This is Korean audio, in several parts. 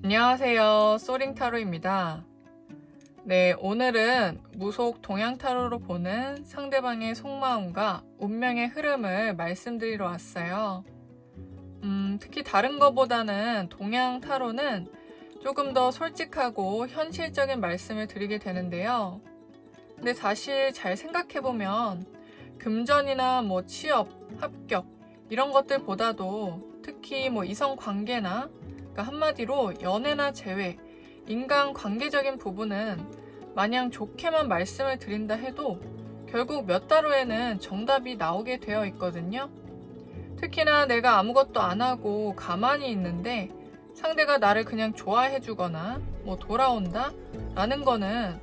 안녕하세요. 소링타로입니다. 네, 오늘은 무속 동양타로로 보는 상대방의 속마음과 운명의 흐름을 말씀드리러 왔어요. 특히 다른 것보다는 동양타로는 조금 더 솔직하고 현실적인 말씀을 드리게 되는데요. 근데 사실 잘 생각해보면 금전이나 취업, 합격 이런 것들보다도 특히 이성 관계나 그러니까 한마디로 연애나 재회, 인간관계적인 부분은 마냥 좋게만 말씀을 드린다 해도 결국 몇 달 후에는 정답이 나오게 되어 있거든요. 특히나 내가 아무것도 안 하고 가만히 있는데 상대가 나를 그냥 좋아해 주거나 돌아온다? 라는 거는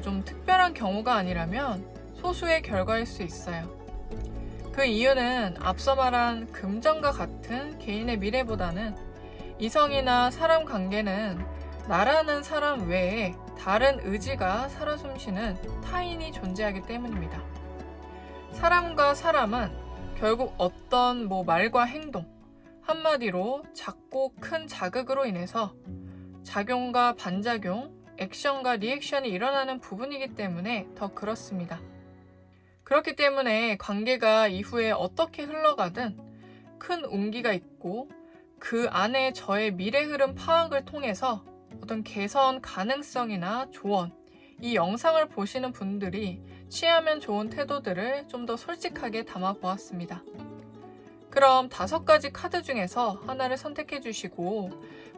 좀 특별한 경우가 아니라면 소수의 결과일 수 있어요. 그 이유는 앞서 말한 금전과 같은 개인의 미래보다는 이성이나 사람 관계는 나라는 사람 외에 다른 의지가 살아 숨쉬는 타인이 존재하기 때문입니다. 사람과 사람은 결국 어떤 말과 행동, 한마디로 작고 큰 자극으로 인해서 작용과 반작용, 액션과 리액션이 일어나는 부분이기 때문에 더 그렇습니다. 그렇기 때문에 관계가 이후에 어떻게 흘러가든 큰 운기가 있고 그 안에 저의 미래 흐름 파악을 통해서 어떤 개선 가능성이나 조언, 이 영상을 보시는 분들이 취하면 좋은 태도들을 좀 더 솔직하게 담아 보았습니다. 그럼 5가지 카드 중에서 하나를 선택해 주시고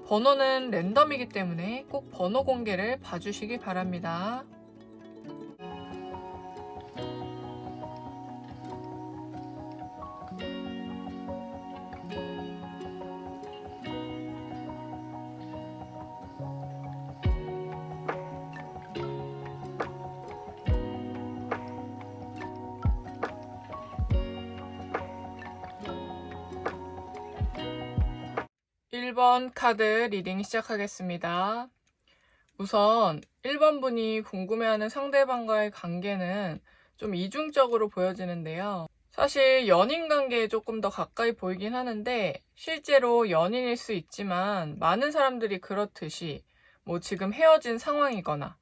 번호는 랜덤이기 때문에 꼭 번호 공개를 봐주시기 바랍니다. 1번 카드 리딩 시작하겠습니다. 우선 1번 분이 궁금해하는 상대방과의 관계는 좀 이중적으로 보여지는데요. 사실 연인 관계에 조금 더 가까이 보이긴 하는데 실제로 연인일 수 있지만 많은 사람들이 그렇듯이 지금 헤어진 상황이거나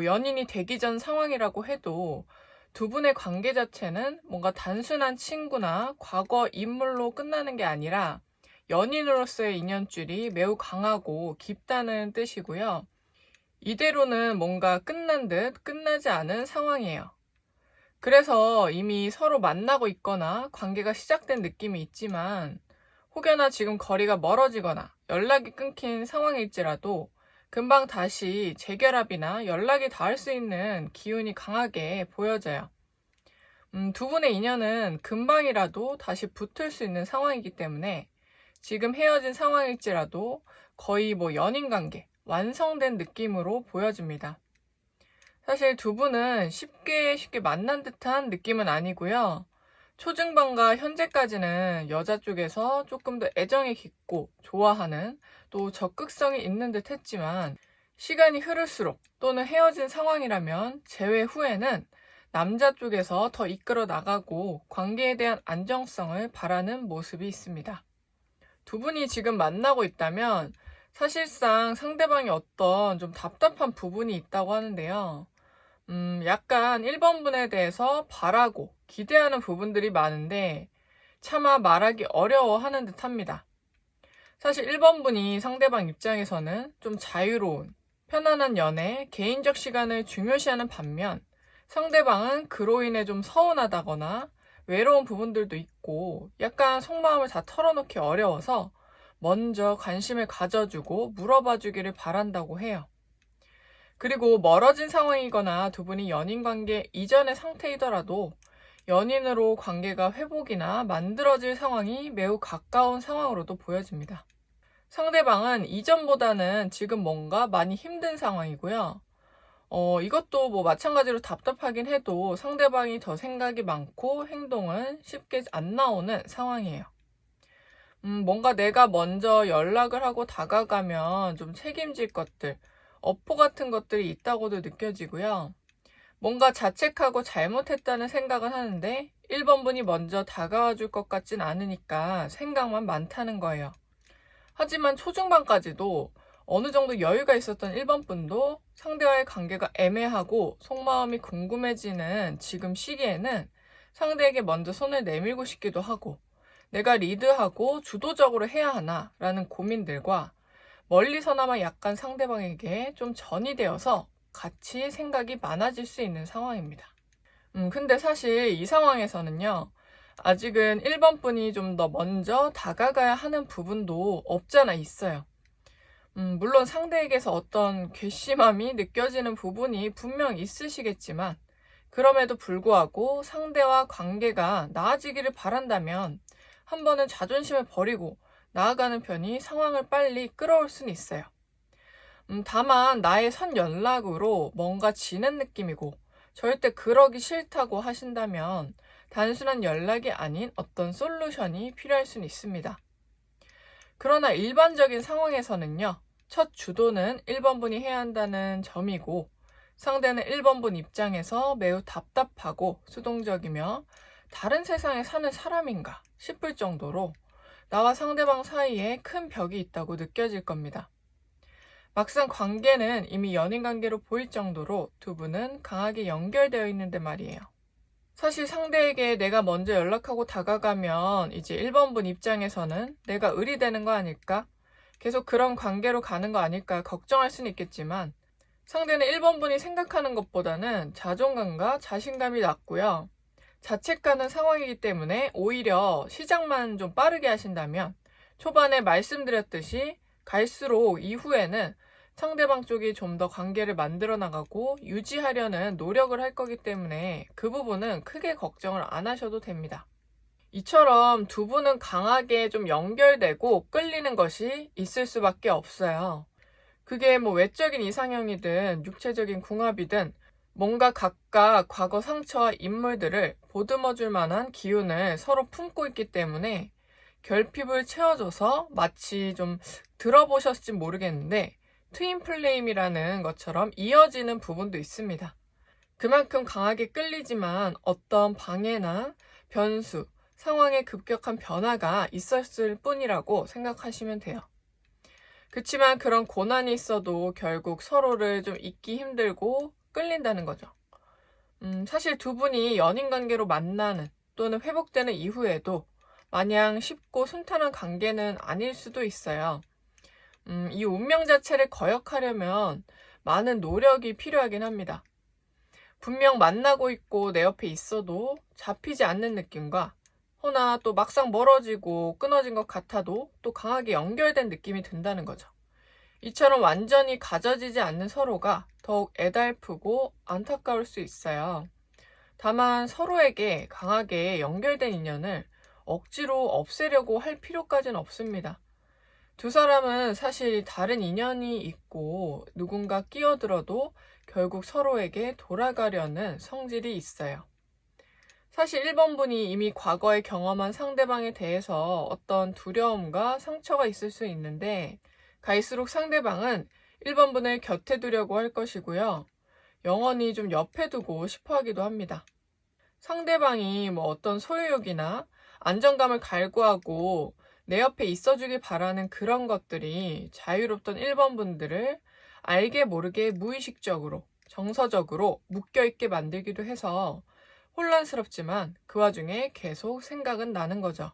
연인이 되기 전 상황이라고 해도 두 분의 관계 자체는 뭔가 단순한 친구나 과거 인물로 끝나는 게 아니라 연인으로서의 인연줄이 매우 강하고 깊다는 뜻이고요. 이대로는 뭔가 끝난 듯 끝나지 않은 상황이에요. 그래서 이미 서로 만나고 있거나 관계가 시작된 느낌이 있지만 혹여나 지금 거리가 멀어지거나 연락이 끊긴 상황일지라도 금방 다시 재결합이나 연락이 닿을 수 있는 기운이 강하게 보여져요. 두 분의 인연은 금방이라도 다시 붙을 수 있는 상황이기 때문에 지금 헤어진 상황일지라도 거의 연인 관계, 완성된 느낌으로 보여집니다. 사실 두 분은 쉽게 만난 듯한 느낌은 아니고요. 초중반과 현재까지는 여자 쪽에서 조금 더 애정이 깊고 좋아하는 또 적극성이 있는 듯 했지만 시간이 흐를수록 또는 헤어진 상황이라면 재회 후에는 남자 쪽에서 더 이끌어 나가고 관계에 대한 안정성을 바라는 모습이 있습니다. 두 분이 지금 만나고 있다면 사실상 상대방이 어떤 좀 답답한 부분이 있다고 하는데요. 약간 1번 분에 대해서 바라고 기대하는 부분들이 많은데 차마 말하기 어려워하는 듯 합니다. 사실 1번 분이 상대방 입장에서는 좀 자유로운, 편안한 연애, 개인적 시간을 중요시하는 반면 상대방은 그로 인해 좀 서운하다거나 외로운 부분들도 있고 약간 속마음을 다 털어놓기 어려워서 먼저 관심을 가져주고 물어봐 주기를 바란다고 해요. 그리고 멀어진 상황이거나 두 분이 연인 관계 이전의 상태이더라도 연인으로 관계가 회복이나 만들어질 상황이 매우 가까운 상황으로도 보여집니다. 상대방은 이전보다는 지금 뭔가 많이 힘든 상황이고요. 이것도 마찬가지로 답답하긴 해도 상대방이 더 생각이 많고 행동은 쉽게 안 나오는 상황이에요. 뭔가 내가 먼저 연락을 하고 다가가면 좀 책임질 것들, 어포 같은 것들이 있다고도 느껴지고요. 뭔가 자책하고 잘못했다는 생각은 하는데 1번 분이 먼저 다가와 줄 것 같진 않으니까 생각만 많다는 거예요. 하지만 초중반까지도 어느 정도 여유가 있었던 1번 분도 상대와의 관계가 애매하고 속마음이 궁금해지는 지금 시기에는 상대에게 먼저 손을 내밀고 싶기도 하고 내가 리드하고 주도적으로 해야 하나 라는 고민들과 멀리서나마 약간 상대방에게 좀 전이되어서 같이 생각이 많아질 수 있는 상황입니다. 근데 사실 이 상황에서는요, 아직은 1번 분이 좀 더 먼저 다가가야 하는 부분도 없잖아 있어요. 물론 상대에게서 어떤 괘씸함이 느껴지는 부분이 분명 있으시겠지만, 그럼에도 불구하고 상대와 관계가 나아지기를 바란다면 한 번은 자존심을 버리고 나아가는 편이 상황을 빨리 끌어올 수는 있어요. 다만 나의 선 연락으로 뭔가 지는 느낌이고 절대 그러기 싫다고 하신다면 단순한 연락이 아닌 어떤 솔루션이 필요할 수는 있습니다. 그러나 일반적인 상황에서는요, 첫 주도는 1번 분이 해야 한다는 점이고 상대는 1번 분 입장에서 매우 답답하고 수동적이며 다른 세상에 사는 사람인가 싶을 정도로 나와 상대방 사이에 큰 벽이 있다고 느껴질 겁니다. 막상 관계는 이미 연인 관계로 보일 정도로 두 분은 강하게 연결되어 있는데 말이에요. 사실 상대에게 내가 먼저 연락하고 다가가면 이제 1번 분 입장에서는 내가 의리되는 거 아닐까? 계속 그런 관계로 가는 거 아닐까 걱정할 수는 있겠지만 상대는 1번 분이 생각하는 것보다는 자존감과 자신감이 낮고요. 자책하는 상황이기 때문에 오히려 시작만 좀 빠르게 하신다면 초반에 말씀드렸듯이 갈수록 이후에는 상대방 쪽이 좀 더 관계를 만들어 나가고 유지하려는 노력을 할 거기 때문에 그 부분은 크게 걱정을 안 하셔도 됩니다. 이처럼 두 분은 강하게 좀 연결되고 끌리는 것이 있을 수밖에 없어요. 그게 뭐 외적인 이상형이든 육체적인 궁합이든 뭔가 각각 과거 상처와 인물들을 보듬어 줄 만한 기운을 서로 품고 있기 때문에 결핍을 채워줘서 마치 좀 들어보셨을지 모르겠는데 트윈 플레임이라는 것처럼 이어지는 부분도 있습니다. 그만큼 강하게 끌리지만 어떤 방해나 변수, 상황의 급격한 변화가 있었을 뿐이라고 생각하시면 돼요. 그치만 그런 고난이 있어도 결국 서로를 좀 잊기 힘들고 끌린다는 거죠. 사실 두 분이 연인 관계로 만나는 또는 회복되는 이후에도 마냥 쉽고 순탄한 관계는 아닐 수도 있어요. 이 운명 자체를 거역하려면 많은 노력이 필요하긴 합니다. 분명 만나고 있고 내 옆에 있어도 잡히지 않는 느낌과 허나 또 막상 멀어지고 끊어진 것 같아도 또 강하게 연결된 느낌이 든다는 거죠. 이처럼 완전히 가져지지 않는 서로가 더욱 애달프고 안타까울 수 있어요. 다만 서로에게 강하게 연결된 인연을 억지로 없애려고 할 필요까지는 없습니다. 두 사람은 사실 다른 인연이 있고 누군가 끼어들어도 결국 서로에게 돌아가려는 성질이 있어요. 사실 1번 분이 이미 과거에 경험한 상대방에 대해서 어떤 두려움과 상처가 있을 수 있는데 갈수록 상대방은 1번 분을 곁에 두려고 할 것이고요. 영원히 좀 옆에 두고 싶어 하기도 합니다. 상대방이 뭐 어떤 소유욕이나 안정감을 갈구하고 내 옆에 있어주길 바라는 그런 것들이 자유롭던 1번 분들을 알게 모르게 무의식적으로, 정서적으로 묶여있게 만들기도 해서 혼란스럽지만 그 와중에 계속 생각은 나는 거죠.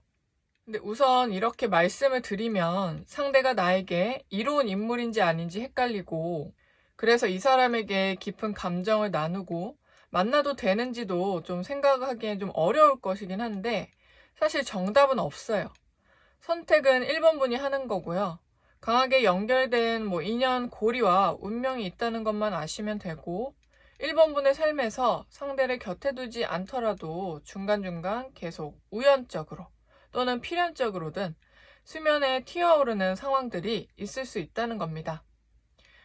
근데 우선 이렇게 말씀을 드리면 상대가 나에게 이로운 인물인지 아닌지 헷갈리고 그래서 이 사람에게 깊은 감정을 나누고 만나도 되는지도 좀 생각하기엔 좀 어려울 것이긴 한데 사실 정답은 없어요. 선택은 1번 분이 하는 거고요. 강하게 연결된 인연 고리와 운명이 있다는 것만 아시면 되고 1번 분의 삶에서 상대를 곁에 두지 않더라도 중간중간 계속 우연적으로 또는 필연적으로든 수면에 튀어오르는 상황들이 있을 수 있다는 겁니다.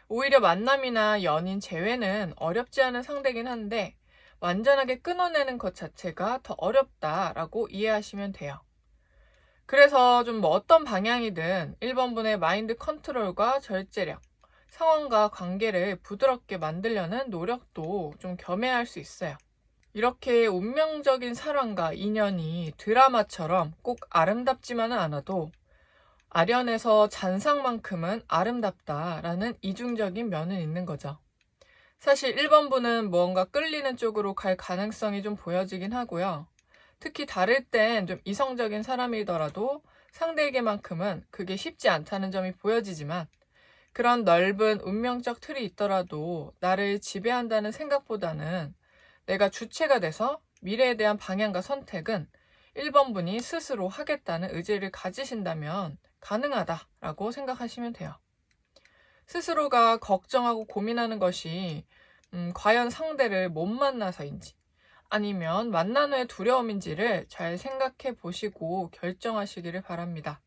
오히려 만남이나 연인 재회는 어렵지 않은 상대긴 한데 완전하게 끊어내는 것 자체가 더 어렵다라고 이해하시면 돼요. 그래서 좀 어떤 방향이든 1번 분의 마인드 컨트롤과 절제력, 상황과 관계를 부드럽게 만들려는 노력도 좀 겸해야 할 수 있어요. 이렇게 운명적인 사랑과 인연이 드라마처럼 꼭 아름답지만은 않아도 아련해서 잔상만큼은 아름답다라는 이중적인 면은 있는 거죠. 사실 1번분은 무언가 끌리는 쪽으로 갈 가능성이 좀 보여지긴 하고요. 특히 다를 땐 좀 이성적인 사람이더라도 상대에게만큼은 그게 쉽지 않다는 점이 보여지지만, 그런 넓은 운명적 틀이 있더라도 나를 지배한다는 생각보다는 내가 주체가 돼서 미래에 대한 방향과 선택은 1번분이 스스로 하겠다는 의지를 가지신다면 가능하다라고 생각하시면 돼요. 스스로가 걱정하고 고민하는 것이 과연 상대를 못 만나서인지 아니면 만난 후의 두려움인지를 잘 생각해 보시고 결정하시기를 바랍니다.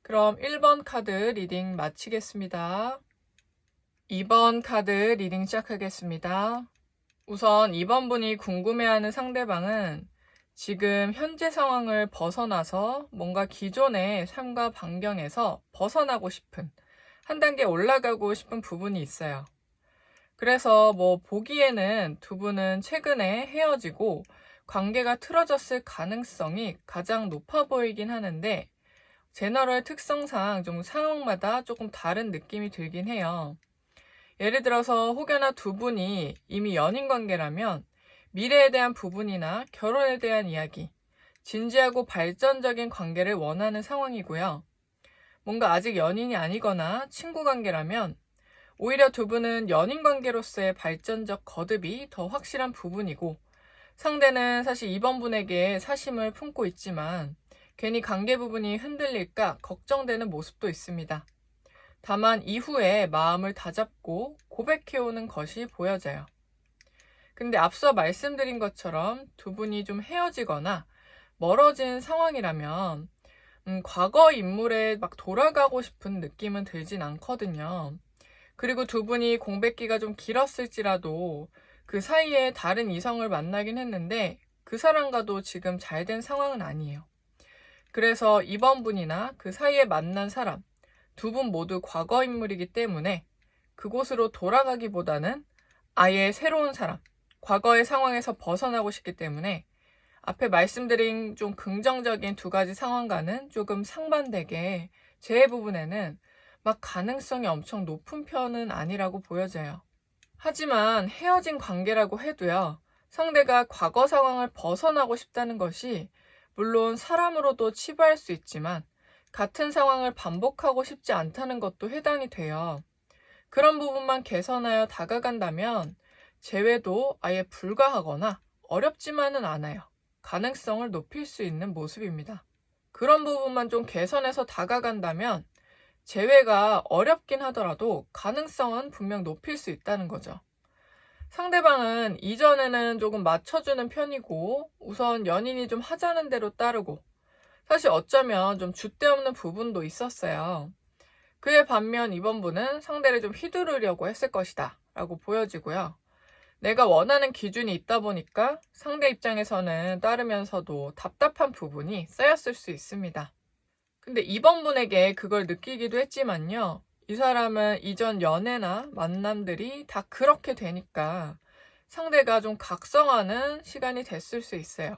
그럼 1번 카드 리딩 마치겠습니다. 2번 카드 리딩 시작하겠습니다. 우선 2번 분이 궁금해하는 상대방은 지금 현재 상황을 벗어나서 뭔가 기존의 삶과 반경에서 벗어나고 싶은, 한 단계 올라가고 싶은 부분이 있어요. 그래서 보기에는 두 분은 최근에 헤어지고 관계가 틀어졌을 가능성이 가장 높아 보이긴 하는데, 제너럴 특성상 좀 상황마다 조금 다른 느낌이 들긴 해요. 예를 들어서 혹여나 두 분이 이미 연인 관계라면 미래에 대한 부분이나 결혼에 대한 이야기, 진지하고 발전적인 관계를 원하는 상황이고요. 뭔가 아직 연인이 아니거나 친구 관계라면 오히려 두 분은 연인 관계로서의 발전적 거듭이 더 확실한 부분이고, 상대는 사실 이번 분에게 사심을 품고 있지만 괜히 관계 부분이 흔들릴까 걱정되는 모습도 있습니다. 다만 이후에 마음을 다잡고 고백해오는 것이 보여져요. 근데 앞서 말씀드린 것처럼 두 분이 좀 헤어지거나 멀어진 상황이라면 과거 인물에 막 돌아가고 싶은 느낌은 들진 않거든요. 그리고 두 분이 공백기가 좀 길었을지라도 그 사이에 다른 이성을 만나긴 했는데 그 사람과도 지금 잘 된 상황은 아니에요. 그래서 이번 분이나 그 사이에 만난 사람, 두 분 모두 과거 인물이기 때문에 그곳으로 돌아가기보다는 아예 새로운 사람, 과거의 상황에서 벗어나고 싶기 때문에 앞에 말씀드린 좀 긍정적인 두 가지 상황과는 조금 상반되게 제 부분에는 막 가능성이 엄청 높은 편은 아니라고 보여져요. 하지만 헤어진 관계라고 해도요, 상대가 과거 상황을 벗어나고 싶다는 것이 물론 사람으로도 치부할 수 있지만 같은 상황을 반복하고 싶지 않다는 것도 해당이 돼요. 그런 부분만 개선하여 다가간다면 재회도 아예 불가하거나 어렵지만은 않아요. 가능성을 높일 수 있는 모습입니다. 그런 부분만 좀 개선해서 다가간다면 재회가 어렵긴 하더라도 가능성은 분명 높일 수 있다는 거죠. 상대방은 이전에는 조금 맞춰주는 편이고 우선 연인이 좀 하자는 대로 따르고 사실 어쩌면 좀 줏대없는 부분도 있었어요. 그에 반면 이번 분은 상대를 좀 휘두르려고 했을 것이다 라고 보여지고요. 내가 원하는 기준이 있다 보니까 상대 입장에서는 따르면서도 답답한 부분이 쌓였을 수 있습니다. 근데 이번 분에게 그걸 느끼기도 했지만요. 이 사람은 이전 연애나 만남들이 다 그렇게 되니까 상대가 좀 각성하는 시간이 됐을 수 있어요.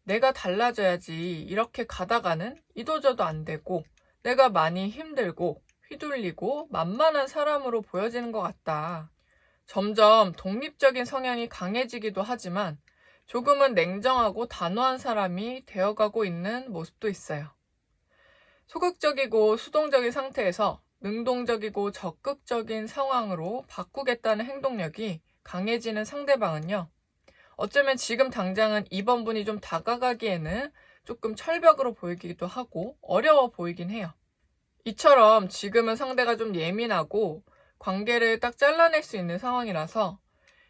내가 달라져야지 이렇게 가다가는 이도저도 안 되고 내가 많이 힘들고 휘둘리고 만만한 사람으로 보여지는 것 같다. 점점 독립적인 성향이 강해지기도 하지만 조금은 냉정하고 단호한 사람이 되어가고 있는 모습도 있어요. 소극적이고 수동적인 상태에서 능동적이고 적극적인 상황으로 바꾸겠다는 행동력이 강해지는 상대방은요. 어쩌면 지금 당장은 이번 분이 좀 다가가기에는 조금 철벽으로 보이기도 하고 어려워 보이긴 해요. 이처럼 지금은 상대가 좀 예민하고 관계를 딱 잘라낼 수 있는 상황이라서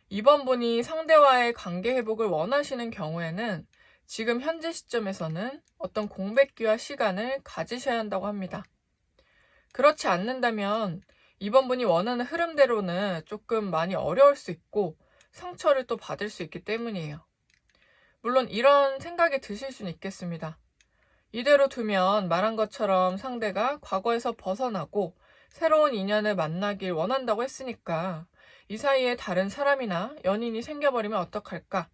이번 분이 상대와의 관계 회복을 원하시는 경우에는 지금 현재 시점에서는 어떤 공백기와 시간을 가지셔야 한다고 합니다. 그렇지 않는다면 이번 분이 원하는 흐름대로는 조금 많이 어려울 수 있고 상처를 또 받을 수 있기 때문이에요. 물론 이런 생각이 드실 수는 있겠습니다. 이대로 두면 말한 것처럼 상대가 과거에서 벗어나고 새로운 인연을 만나길 원한다고 했으니까 이 사이에 다른 사람이나 연인이 생겨버리면 어떡할까?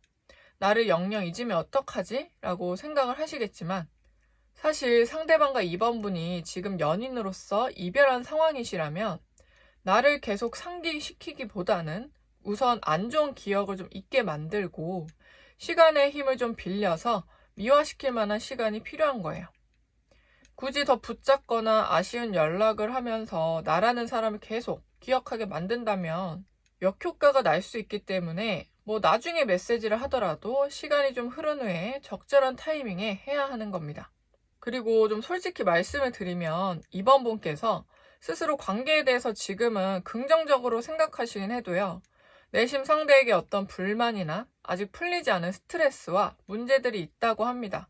나를 영영 잊으면 어떡하지? 라고 생각을 하시겠지만 사실 상대방과 2번분이 지금 연인으로서 이별한 상황이시라면 나를 계속 상기시키기보다는 우선 안 좋은 기억을 좀 잊게 만들고 시간의 힘을 좀 빌려서 미화시킬 만한 시간이 필요한 거예요. 굳이 더 붙잡거나 아쉬운 연락을 하면서 나라는 사람을 계속 기억하게 만든다면 역효과가 날 수 있기 때문에 나중에 메시지를 하더라도 시간이 좀 흐른 후에 적절한 타이밍에 해야 하는 겁니다. 그리고 좀 솔직히 말씀을 드리면 이번 분께서 스스로 관계에 대해서 지금은 긍정적으로 생각하시긴 해도요. 내심 상대에게 어떤 불만이나 아직 풀리지 않은 스트레스와 문제들이 있다고 합니다.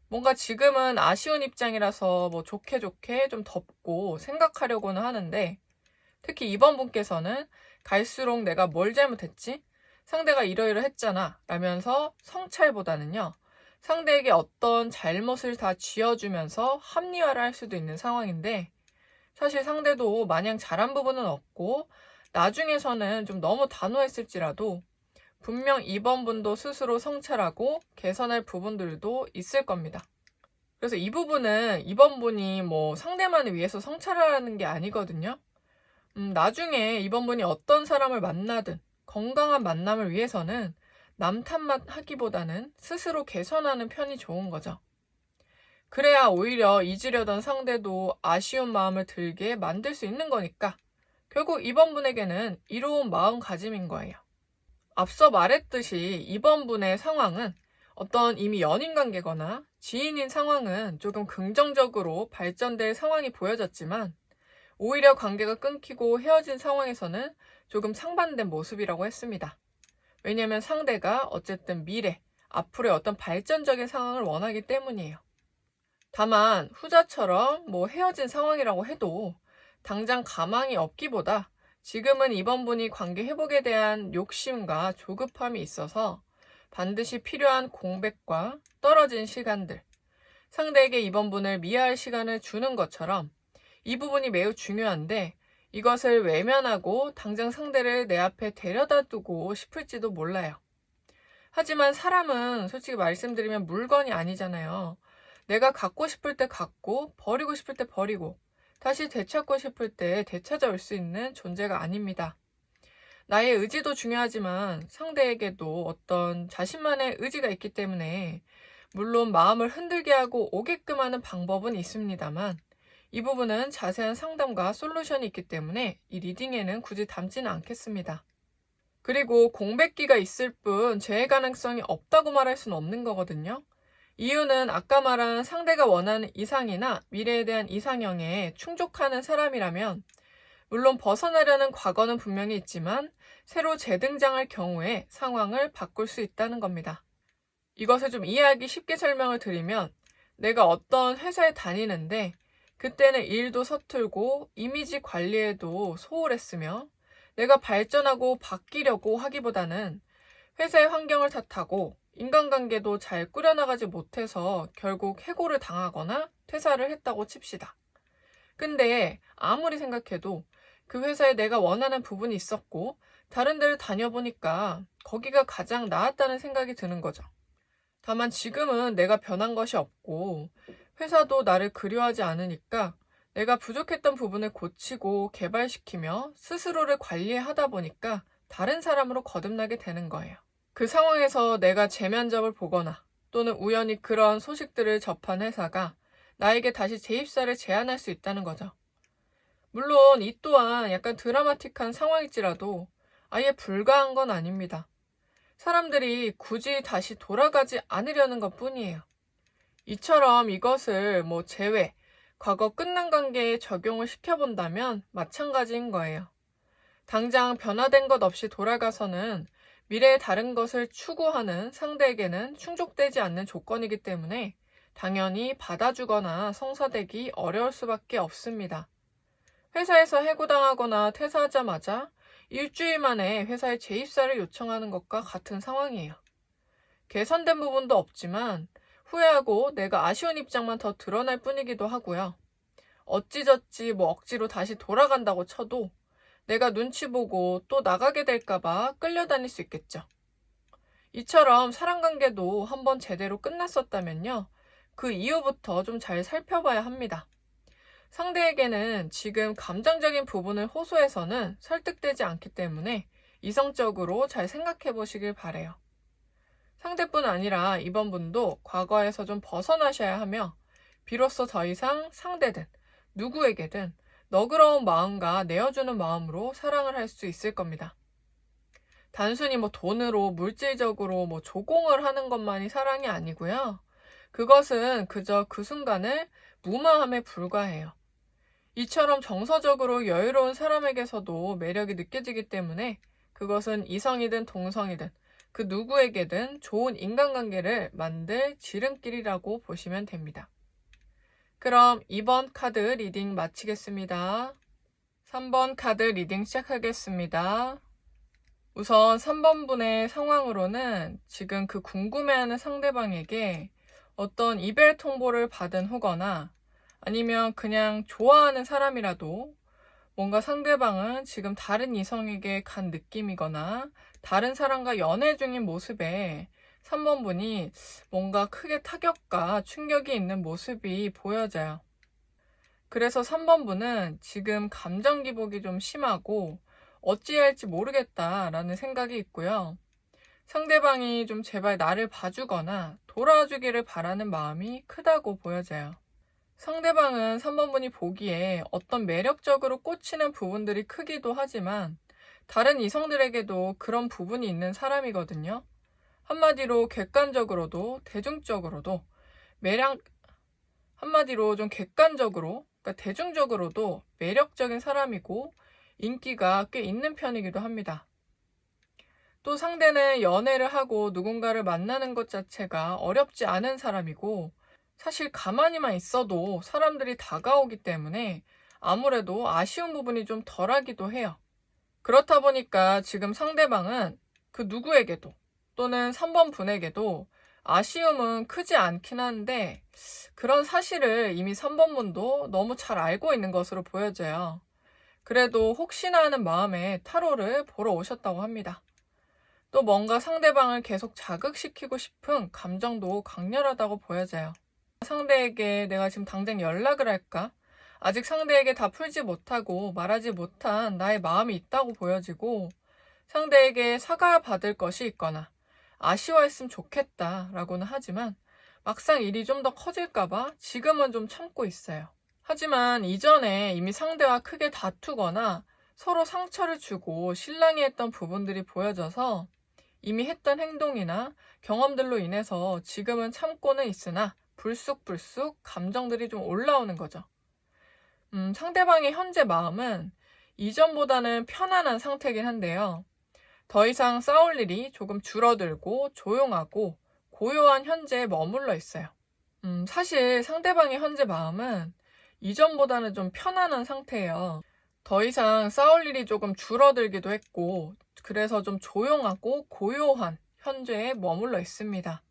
뭔가 지금은 아쉬운 입장이라서 좋게 좀 덮고 생각하려고는 하는데 특히 이번 분께서는 갈수록 내가 뭘 잘못했지? 상대가 이러이러했잖아 라면서 성찰보다는요. 상대에게 어떤 잘못을 다 쥐어주면서 합리화를 할 수도 있는 상황인데 사실 상대도 마냥 잘한 부분은 없고 나중에서는 좀 너무 단호했을지라도 분명 이번 분도 스스로 성찰하고 개선할 부분들도 있을 겁니다. 그래서 이 부분은 이번 분이 상대만을 위해서 성찰하라는 게 아니거든요. 나중에 이번 분이 어떤 사람을 만나든 건강한 만남을 위해서는 남 탓만 하기보다는 스스로 개선하는 편이 좋은 거죠. 그래야 오히려 잊으려던 상대도 아쉬운 마음을 들게 만들 수 있는 거니까 결국 이번 분에게는 이로운 마음가짐인 거예요. 앞서 말했듯이 이번 분의 상황은 어떤 이미 연인 관계거나 지인인 상황은 조금 긍정적으로 발전될 상황이 보여졌지만 오히려 관계가 끊기고 헤어진 상황에서는 조금 상반된 모습이라고 했습니다. 왜냐하면 상대가 어쨌든 미래, 앞으로의 어떤 발전적인 상황을 원하기 때문이에요. 다만 후자처럼 헤어진 상황이라고 해도 당장 가망이 없기보다 지금은 이번 분이 관계 회복에 대한 욕심과 조급함이 있어서 반드시 필요한 공백과 떨어진 시간들, 상대에게 이번 분을 미화할 시간을 주는 것처럼 이 부분이 매우 중요한데 이것을 외면하고 당장 상대를 내 앞에 데려다 두고 싶을지도 몰라요. 하지만 사람은 솔직히 말씀드리면 물건이 아니잖아요. 내가 갖고 싶을 때 갖고 버리고 싶을 때 버리고 다시 되찾고 싶을 때 되찾아올 수 있는 존재가 아닙니다. 나의 의지도 중요하지만 상대에게도 어떤 자신만의 의지가 있기 때문에 물론 마음을 흔들게 하고 오게끔 하는 방법은 있습니다만 이 부분은 자세한 상담과 솔루션이 있기 때문에 이 리딩에는 굳이 담지는 않겠습니다. 그리고 공백기가 있을 뿐 재해 가능성이 없다고 말할 수는 없는 거거든요. 이유는 아까 말한 상대가 원하는 이상이나 미래에 대한 이상형에 충족하는 사람이라면 물론 벗어나려는 과거는 분명히 있지만 새로 재등장할 경우에 상황을 바꿀 수 있다는 겁니다. 이것을 좀 이해하기 쉽게 설명을 드리면 내가 어떤 회사에 다니는데 그때는 일도 서툴고 이미지 관리에도 소홀했으며 내가 발전하고 바뀌려고 하기보다는 회사의 환경을 탓하고 인간관계도 잘 꾸려나가지 못해서 결국 해고를 당하거나 퇴사를 했다고 칩시다. 근데 아무리 생각해도 그 회사에 내가 원하는 부분이 있었고 다른 데를 다녀보니까 거기가 가장 나았다는 생각이 드는 거죠. 다만 지금은 내가 변한 것이 없고 회사도 나를 그리워하지 않으니까 내가 부족했던 부분을 고치고 개발시키며 스스로를 관리하다 보니까 다른 사람으로 거듭나게 되는 거예요. 그 상황에서 내가 재면접을 보거나 또는 우연히 그런 소식들을 접한 회사가 나에게 다시 재입사를 제안할 수 있다는 거죠. 물론 이 또한 약간 드라마틱한 상황일지라도 아예 불가한 건 아닙니다. 사람들이 굳이 다시 돌아가지 않으려는 것 뿐이에요. 이처럼 이것을 재회, 과거 끝난 관계에 적용을 시켜본다면 마찬가지인 거예요. 당장 변화된 것 없이 돌아가서는 미래의 다른 것을 추구하는 상대에게는 충족되지 않는 조건이기 때문에 당연히 받아주거나 성사되기 어려울 수밖에 없습니다. 회사에서 해고당하거나 퇴사하자마자 일주일 만에 회사에 재입사를 요청하는 것과 같은 상황이에요. 개선된 부분도 없지만 후회하고 내가 아쉬운 입장만 더 드러날 뿐이기도 하고요. 어찌저찌 억지로 다시 돌아간다고 쳐도 내가 눈치 보고 또 나가게 될까봐 끌려다닐 수 있겠죠. 이처럼 사랑관계도 한번 제대로 끝났었다면요. 그 이유부터 좀 잘 살펴봐야 합니다. 상대에게는 지금 감정적인 부분을 호소해서는 설득되지 않기 때문에 이성적으로 잘 생각해 보시길 바래요. 상대뿐 아니라 이번 분도 과거에서 좀 벗어나셔야 하며 비로소 더 이상 상대든 누구에게든 너그러운 마음과 내어주는 마음으로 사랑을 할 수 있을 겁니다. 단순히 돈으로 물질적으로 조공을 하는 것만이 사랑이 아니고요. 그것은 그저 그 순간을 무마함에 불과해요. 이처럼 정서적으로 여유로운 사람에게서도 매력이 느껴지기 때문에 그것은 이성이든 동성이든 그 누구에게든 좋은 인간관계를 만들 지름길이라고 보시면 됩니다. 그럼 2번 카드 리딩 마치겠습니다. 3번 카드 리딩 시작하겠습니다. 우선 3번 분의 상황으로는 지금 그 궁금해하는 상대방에게 어떤 이별 통보를 받은 후거나 아니면 그냥 좋아하는 사람이라도 뭔가 상대방은 지금 다른 이성에게 간 느낌이거나 다른 사람과 연애 중인 모습에 3번 분이 뭔가 크게 타격과 충격이 있는 모습이 보여져요. 그래서 3번 분은 지금 감정 기복이 좀 심하고 어찌해야 할지 모르겠다라는 생각이 있고요. 상대방이 좀 제발 나를 봐주거나 돌아주기를 바라는 마음이 크다고 보여져요. 상대방은 3번 분이 보기에 어떤 매력적으로 꽂히는 부분들이 크기도 하지만 다른 이성들에게도 그런 부분이 있는 사람이거든요. 한마디로 객관적으로도 대중적으로도 한마디로 좀 객관적으로, 그러니까 대중적으로도 매력적인 사람이고 인기가 꽤 있는 편이기도 합니다. 또 상대는 연애를 하고 누군가를 만나는 것 자체가 어렵지 않은 사람이고 사실 가만히만 있어도 사람들이 다가오기 때문에 아무래도 아쉬운 부분이 좀 덜하기도 해요. 그렇다 보니까 지금 상대방은 그 누구에게도 또는 3번 분에게도 아쉬움은 크지 않긴 한데 그런 사실을 이미 3번 분도 너무 잘 알고 있는 것으로 보여져요. 그래도 혹시나 하는 마음에 타로를 보러 오셨다고 합니다. 또 뭔가 상대방을 계속 자극시키고 싶은 감정도 강렬하다고 보여져요. 상대에게 내가 지금 당장 연락을 할까? 아직 상대에게 다 풀지 못하고 말하지 못한 나의 마음이 있다고 보여지고 상대에게 사과받을 것이 있거나 아쉬워했으면 좋겠다라고는 하지만 막상 일이 좀 더 커질까봐 지금은 좀 참고 있어요. 하지만 이전에 이미 상대와 크게 다투거나 서로 상처를 주고 실랑이 했던 부분들이 보여져서 이미 했던 행동이나 경험들로 인해서 지금은 참고는 있으나 불쑥불쑥 감정들이 좀 올라오는 거죠. 상대방의 현재 마음은 이전보다는 편안한 상태긴 한데요. 더 이상 싸울 일이 조금 줄어들고 조용하고 고요한 현재에 머물러 있어요. 사실 상대방의 현재 마음은 이전보다는 좀 편안한 상태예요. 더 이상 싸울 일이 조금 줄어들기도 했고 그래서 좀 조용하고 고요한 현재에 머물러 있습니다.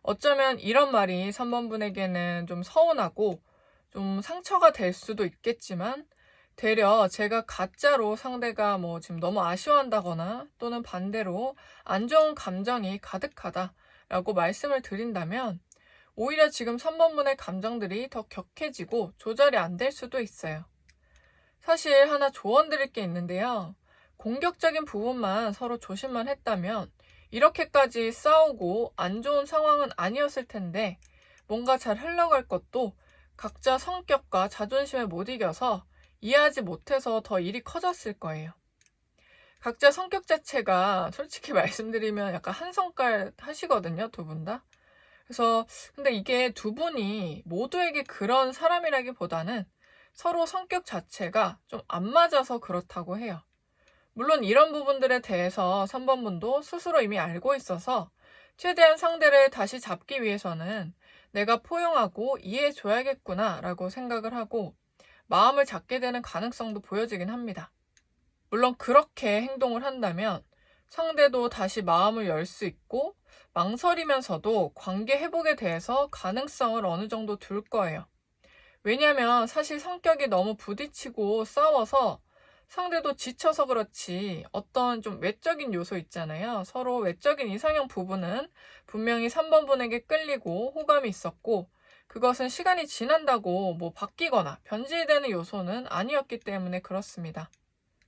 어쩌면 이런 말이 3번 분에게는 좀 서운하고 좀 상처가 될 수도 있겠지만 되려 제가 가짜로 상대가 지금 너무 아쉬워한다거나 또는 반대로 안 좋은 감정이 가득하다라고 말씀을 드린다면 오히려 지금 3번 분의 감정들이 더 격해지고 조절이 안 될 수도 있어요. 사실 하나 조언 드릴 게 있는데요. 공격적인 부분만 서로 조심만 했다면 이렇게까지 싸우고 안 좋은 상황은 아니었을 텐데 뭔가 잘 흘러갈 것도 각자 성격과 자존심에 못 이겨서 이해하지 못해서 더 일이 커졌을 거예요. 각자 성격 자체가 솔직히 말씀드리면 약간 한 성깔 하시거든요, 두 분 다. 그래서 근데 이게 두 분이 모두에게 그런 사람이라기보다는 서로 성격 자체가 좀 안 맞아서 그렇다고 해요. 물론 이런 부분들에 대해서 3번 분도 스스로 이미 알고 있어서 최대한 상대를 다시 잡기 위해서는 내가 포용하고 이해해줘야겠구나 라고 생각을 하고 마음을 잡게 되는 가능성도 보여지긴 합니다. 물론 그렇게 행동을 한다면 상대도 다시 마음을 열 수 있고 망설이면서도 관계 회복에 대해서 가능성을 어느 정도 둘 거예요. 왜냐하면 사실 성격이 너무 부딪히고 싸워서 상대도 지쳐서 그렇지 어떤 좀 외적인 요소 있잖아요. 서로 외적인 이상형 부분은 분명히 3번 분에게 끌리고 호감이 있었고 그것은 시간이 지난다고 뭐 바뀌거나 변질되는 요소는 아니었기 때문에 그렇습니다.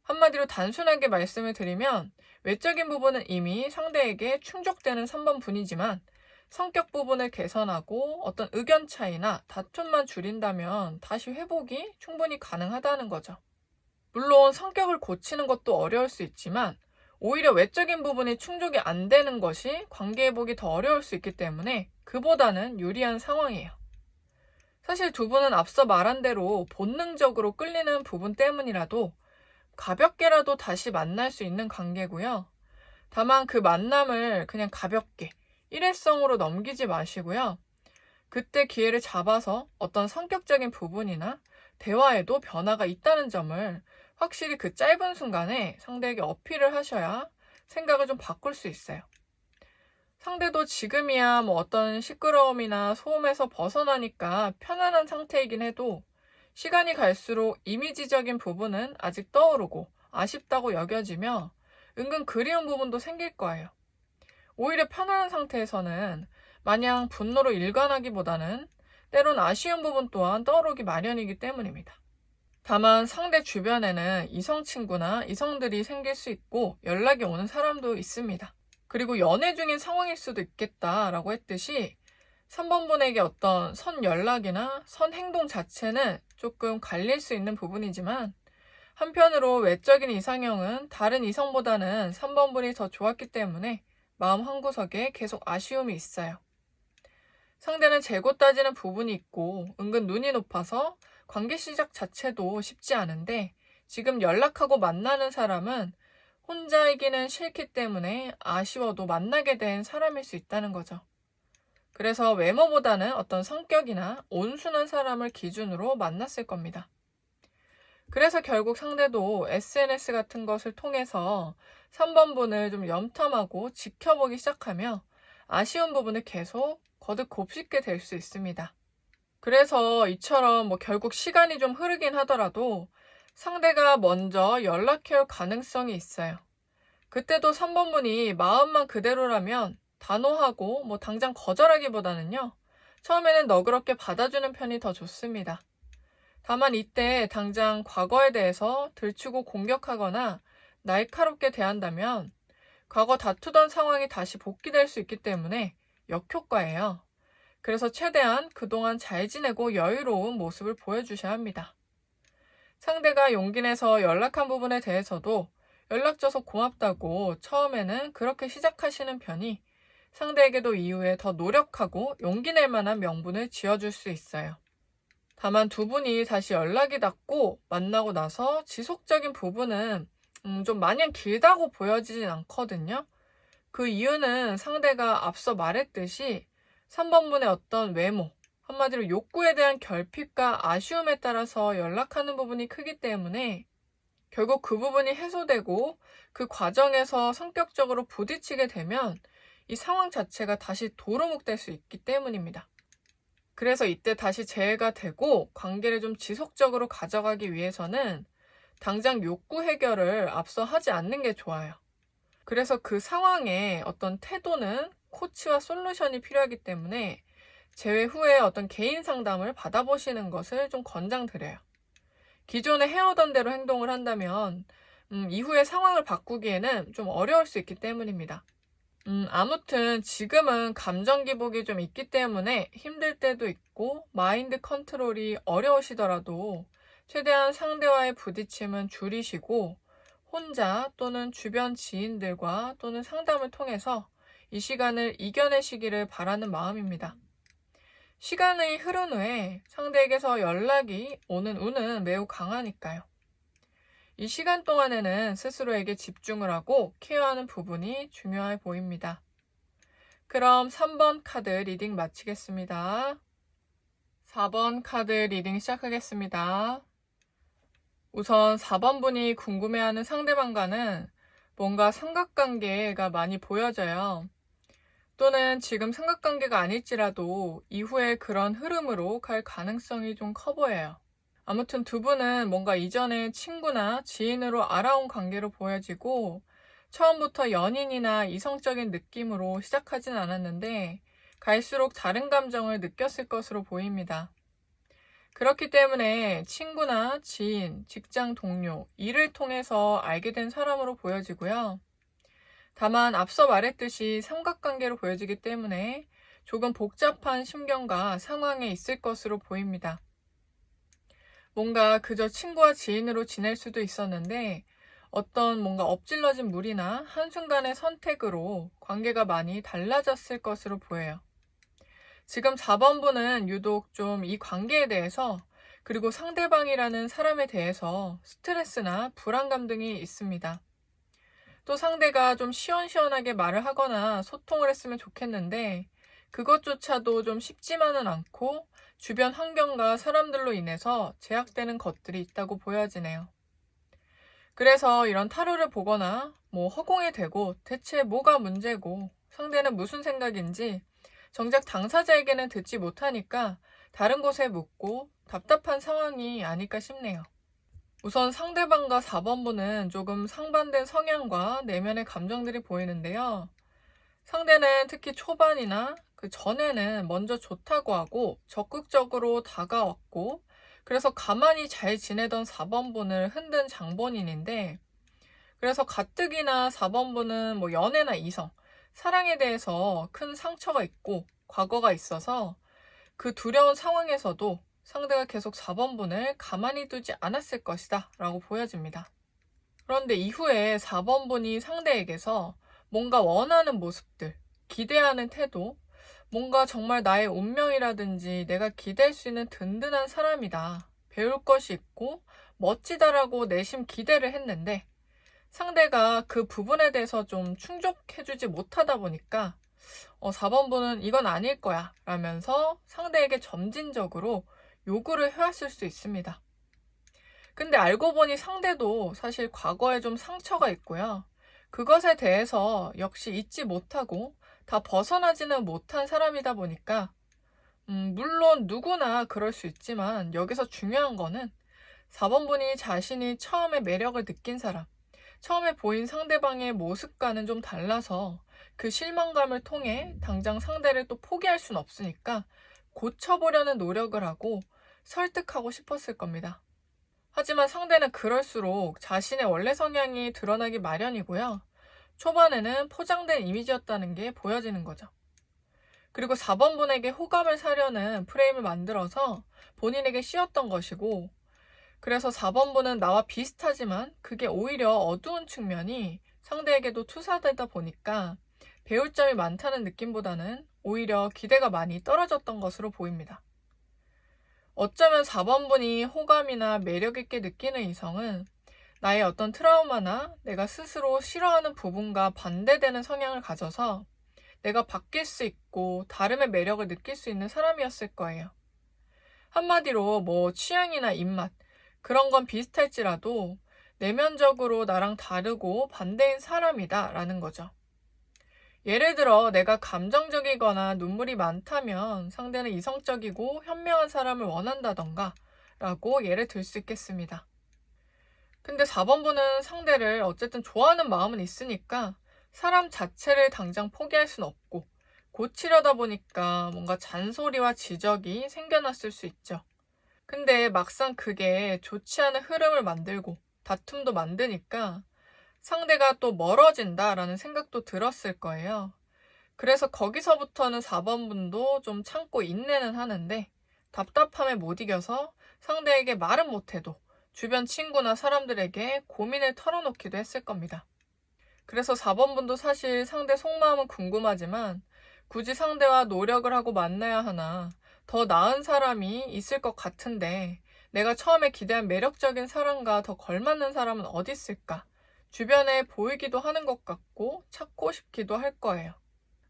한마디로 단순하게 말씀을 드리면 외적인 부분은 이미 상대에게 충족되는 3번 분이지만 성격 부분을 개선하고 어떤 의견 차이나 다툼만 줄인다면 다시 회복이 충분히 가능하다는 거죠. 물론 성격을 고치는 것도 어려울 수 있지만 오히려 외적인 부분이 충족이 안 되는 것이 관계 회복이 더 어려울 수 있기 때문에 그보다는 유리한 상황이에요. 사실 두 분은 앞서 말한 대로 본능적으로 끌리는 부분 때문이라도 가볍게라도 다시 만날 수 있는 관계고요. 다만 그 만남을 그냥 가볍게 일회성으로 넘기지 마시고요. 그때 기회를 잡아서 어떤 성격적인 부분이나 대화에도 변화가 있다는 점을 확실히 그 짧은 순간에 상대에게 어필을 하셔야 생각을 좀 바꿀 수 있어요. 상대도 지금이야 뭐 어떤 시끄러움이나 소음에서 벗어나니까 편안한 상태이긴 해도 시간이 갈수록 이미지적인 부분은 아직 떠오르고 아쉽다고 여겨지며 은근 그리운 부분도 생길 거예요. 오히려 편안한 상태에서는 마냥 분노로 일관하기보다는 때론 아쉬운 부분 또한 떠오르기 마련이기 때문입니다. 다만 상대 주변에는 이성 친구나 이성들이 생길 수 있고 연락이 오는 사람도 있습니다. 그리고 연애 중인 상황일 수도 있겠다라고 했듯이 3번 분에게 어떤 선 연락이나 선 행동 자체는 조금 갈릴 수 있는 부분이지만 한편으로 외적인 이상형은 다른 이성보다는 3번 분이 더 좋았기 때문에 마음 한구석에 계속 아쉬움이 있어요. 상대는 재고 따지는 부분이 있고 은근 눈이 높아서 관계 시작 자체도 쉽지 않은데 지금 연락하고 만나는 사람은 혼자이기는 싫기 때문에 아쉬워도 만나게 된 사람일 수 있다는 거죠. 그래서 외모보다는 어떤 성격이나 온순한 사람을 기준으로 만났을 겁니다. 그래서 결국 상대도 SNS 같은 것을 통해서 3번 분을 좀 염탐하고 지켜보기 시작하며 아쉬운 부분을 계속 거듭 곱씹게 될 수 있습니다. 그래서 이처럼 뭐 결국 시간이 좀 흐르긴 하더라도 상대가 먼저 연락해올 가능성이 있어요. 그때도 3번 분이 마음만 그대로라면 단호하고 뭐 당장 거절하기보다는요. 처음에는 너그럽게 받아주는 편이 더 좋습니다. 다만 이때 당장 과거에 대해서 들추고 공격하거나 날카롭게 대한다면 과거 다투던 상황이 다시 복귀될 수 있기 때문에 역효과예요. 그래서 최대한 그동안 잘 지내고 여유로운 모습을 보여주셔야 합니다. 상대가 용기 내서 연락한 부분에 대해서도 연락줘서 고맙다고 처음에는 그렇게 시작하시는 편이 상대에게도 이후에 더 노력하고 용기 낼 만한 명분을 지어줄 수 있어요. 다만 두 분이 다시 연락이 닿고 만나고 나서 지속적인 부분은 좀 마냥 길다고 보여지진 않거든요. 그 이유는 상대가 앞서 말했듯이 3번 분의 어떤 외모, 한마디로 욕구에 대한 결핍과 아쉬움에 따라서 연락하는 부분이 크기 때문에 결국 그 부분이 해소되고 그 과정에서 성격적으로 부딪히게 되면 이 상황 자체가 다시 도루묵될 수 있기 때문입니다. 그래서 이때 다시 재해가 되고 관계를 좀 지속적으로 가져가기 위해서는 당장 욕구 해결을 앞서 하지 않는 게 좋아요. 그래서 그 상황에 어떤 태도는 코치와 솔루션이 필요하기 때문에 재회 후에 어떤 개인 상담을 받아보시는 것을 좀 권장드려요. 기존에 해오던 대로 행동을 한다면 이후에 상황을 바꾸기에는 좀 어려울 수 있기 때문입니다. 아무튼 지금은 감정 기복이 좀 있기 때문에 힘들 때도 있고 마인드 컨트롤이 어려우시더라도 최대한 상대와의 부딪힘은 줄이시고 혼자 또는 주변 지인들과 또는 상담을 통해서 이 시간을 이겨내시기를 바라는 마음입니다. 시간이 흐른 후에 상대에게서 연락이 오는 운은 매우 강하니까요. 이 시간 동안에는 스스로에게 집중을 하고 케어하는 부분이 중요해 보입니다. 그럼 3번 카드 리딩 마치겠습니다. 4번 카드 리딩 시작하겠습니다. 우선 4번 분이 궁금해하는 상대방과는 뭔가 삼각관계가 많이 보여져요. 또는 지금 삼각관계가 아닐지라도 이후에 그런 흐름으로 갈 가능성이 좀 커 보여요. 아무튼 두 분은 뭔가 이전에 친구나 지인으로 알아온 관계로 보여지고 처음부터 연인이나 이성적인 느낌으로 시작하진 않았는데 갈수록 다른 감정을 느꼈을 것으로 보입니다. 그렇기 때문에 친구나 지인, 직장 동료, 일을 통해서 알게 된 사람으로 보여지고요. 다만 앞서 말했듯이 삼각관계로 보여지기 때문에 조금 복잡한 심경과 상황에 있을 것으로 보입니다. 뭔가 그저 친구와 지인으로 지낼 수도 있었는데 어떤 뭔가 엎질러진 물이나 한순간의 선택으로 관계가 많이 달라졌을 것으로 보여요. 지금 4번분은 유독 좀 이 관계에 대해서 그리고 상대방이라는 사람에 대해서 스트레스나 불안감 등이 있습니다. 또 상대가 좀 시원시원하게 말을 하거나 소통을 했으면 좋겠는데 그것조차도 좀 쉽지만은 않고 주변 환경과 사람들로 인해서 제약되는 것들이 있다고 보여지네요. 그래서 이런 타로를 보거나 허공에 대고 대체 뭐가 문제고 상대는 무슨 생각인지 정작 당사자에게는 듣지 못하니까 다른 곳에 묻고 답답한 상황이 아닐까 싶네요. 우선 상대방과 4번분은 조금 상반된 성향과 내면의 감정들이 보이는데요. 상대는 특히 초반이나 그 전에는 먼저 좋다고 하고 적극적으로 다가왔고 그래서 가만히 잘 지내던 4번분을 흔든 장본인인데 그래서 가뜩이나 4번분은 연애나 이성, 사랑에 대해서 큰 상처가 있고 과거가 있어서 그 두려운 상황에서도 상대가 계속 4번분을 가만히 두지 않았을 것이다 라고 보여집니다. 그런데 이후에 4번분이 상대에게서 뭔가 원하는 모습들, 기대하는 태도, 뭔가 정말 나의 운명이라든지 내가 기댈 수 있는 든든한 사람이다. 배울 것이 있고 멋지다라고 내심 기대를 했는데 상대가 그 부분에 대해서 좀 충족해주지 못하다 보니까 4번분은 이건 아닐 거야 라면서 상대에게 점진적으로 요구를 해왔을 수 있습니다. 근데 알고 보니 상대도 사실 과거에 좀 상처가 있고요. 그것에 대해서 역시 잊지 못하고 다 벗어나지는 못한 사람이다 보니까 물론 누구나 그럴 수 있지만 여기서 중요한 거는 4번분이 자신이 처음에 매력을 느낀 사람, 처음에 보인 상대방의 모습과는 좀 달라서 그 실망감을 통해 당장 상대를 또 포기할 순 없으니까 고쳐보려는 노력을 하고 설득하고 싶었을 겁니다. 하지만 상대는 그럴수록 자신의 원래 성향이 드러나기 마련이고요. 초반에는 포장된 이미지였다는 게 보여지는 거죠. 그리고 4번분에게 호감을 사려는 프레임을 만들어서 본인에게 씌웠던 것이고 그래서 4번분은 나와 비슷하지만 그게 오히려 어두운 측면이 상대에게도 투사되다 보니까 배울 점이 많다는 느낌보다는 오히려 기대가 많이 떨어졌던 것으로 보입니다. 어쩌면 4번분이 호감이나 매력있게 느끼는 이성은 나의 어떤 트라우마나 내가 스스로 싫어하는 부분과 반대되는 성향을 가져서 내가 바뀔 수 있고 다름의 매력을 느낄 수 있는 사람이었을 거예요. 한마디로 취향이나 입맛 그런 건 비슷할지라도 내면적으로 나랑 다르고 반대인 사람이다 라는 거죠. 예를 들어 내가 감정적이거나 눈물이 많다면 상대는 이성적이고 현명한 사람을 원한다던가 라고 예를 들 수 있겠습니다. 근데 4번분은 상대를 어쨌든 좋아하는 마음은 있으니까 사람 자체를 당장 포기할 순 없고 고치려다 보니까 뭔가 잔소리와 지적이 생겨났을 수 있죠. 근데 막상 그게 좋지 않은 흐름을 만들고 다툼도 만드니까 상대가 또 멀어진다라는 생각도 들었을 거예요. 그래서 거기서부터는 4번분도 좀 참고 인내는 하는데 답답함에 못 이겨서 상대에게 말은 못해도 주변 친구나 사람들에게 고민을 털어놓기도 했을 겁니다. 그래서 4번분도 사실 상대 속마음은 궁금하지만 굳이 상대와 노력을 하고 만나야 하나 더 나은 사람이 있을 것 같은데 내가 처음에 기대한 매력적인 사람과 더 걸맞는 사람은 어디 있을까? 주변에 보이기도 하는 것 같고 찾고 싶기도 할 거예요.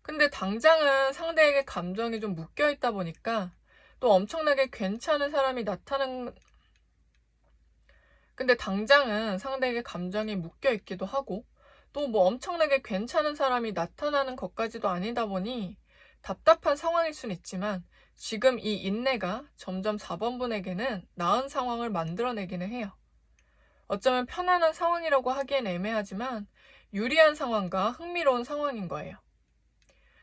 근데 당장은 상대에게 감정이 좀 묶여있다 보니까 또 엄청나게 괜찮은 사람이 근데 당장은 상대에게 감정이 묶여있기도 하고 또 엄청나게 괜찮은 사람이 나타나는 것까지도 아니다 보니 답답한 상황일 순 있지만 지금 이 인내가 점점 4번분에게는 나은 상황을 만들어내기는 해요. 어쩌면 편안한 상황이라고 하기엔 애매하지만 유리한 상황과 흥미로운 상황인 거예요.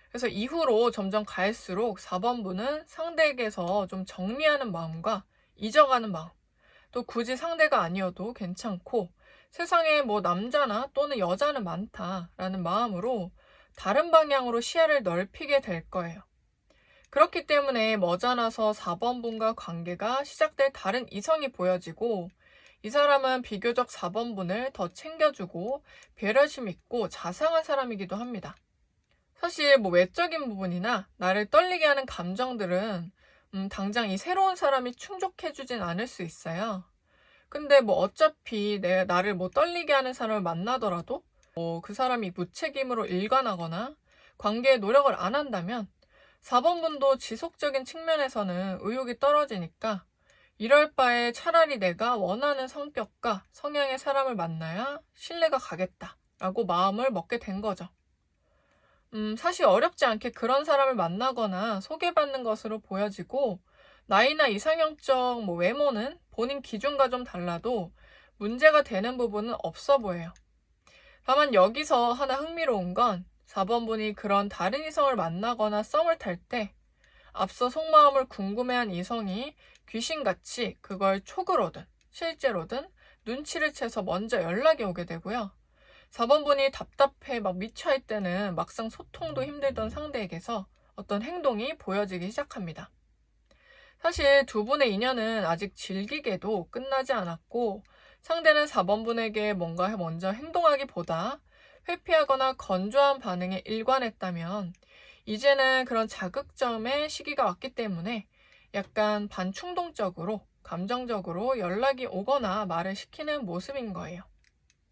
그래서 이후로 점점 갈수록 4번분은 상대에게서 좀 정리하는 마음과 잊어가는 마음, 또 굳이 상대가 아니어도 괜찮고 세상에 뭐 남자나 또는 여자는 많다라는 마음으로 다른 방향으로 시야를 넓히게 될 거예요. 그렇기 때문에 머지않아서 4번분과 관계가 시작될 다른 이성이 보여지고 이 사람은 비교적 4번분을 더 챙겨주고 배려심 있고 자상한 사람이기도 합니다. 사실 뭐 외적인 부분이나 나를 떨리게 하는 감정들은 당장 이 새로운 사람이 충족해주진 않을 수 있어요. 근데 뭐 어차피 나를 뭐 떨리게 하는 사람을 만나더라도 뭐 그 사람이 무책임으로 일관하거나 관계에 노력을 안 한다면 4번분도 지속적인 측면에서는 의욕이 떨어지니까 이럴 바에 차라리 내가 원하는 성격과 성향의 사람을 만나야 신뢰가 가겠다라고 마음을 먹게 된 거죠. 사실 어렵지 않게 그런 사람을 만나거나 소개받는 것으로 보여지고 나이나 이상형적 뭐 외모는 본인 기준과 좀 달라도 문제가 되는 부분은 없어 보여요. 다만 여기서 하나 흥미로운 건 4번분이 그런 다른 이성을 만나거나 썸을 탈 때 앞서 속마음을 궁금해한 이성이 귀신같이 그걸 촉으로든 실제로든 눈치를 채서 먼저 연락이 오게 되고요. 4번분이 답답해 막 미쳐할 때는 막상 소통도 힘들던 상대에게서 어떤 행동이 보여지기 시작합니다. 사실 두 분의 인연은 아직 질기게도 끝나지 않았고 상대는 4번분에게 뭔가 먼저 행동하기보다 회피하거나 건조한 반응에 일관했다면 이제는 그런 자극점의 시기가 왔기 때문에 약간 반충동적으로 감정적으로 연락이 오거나 말을 시키는 모습인 거예요.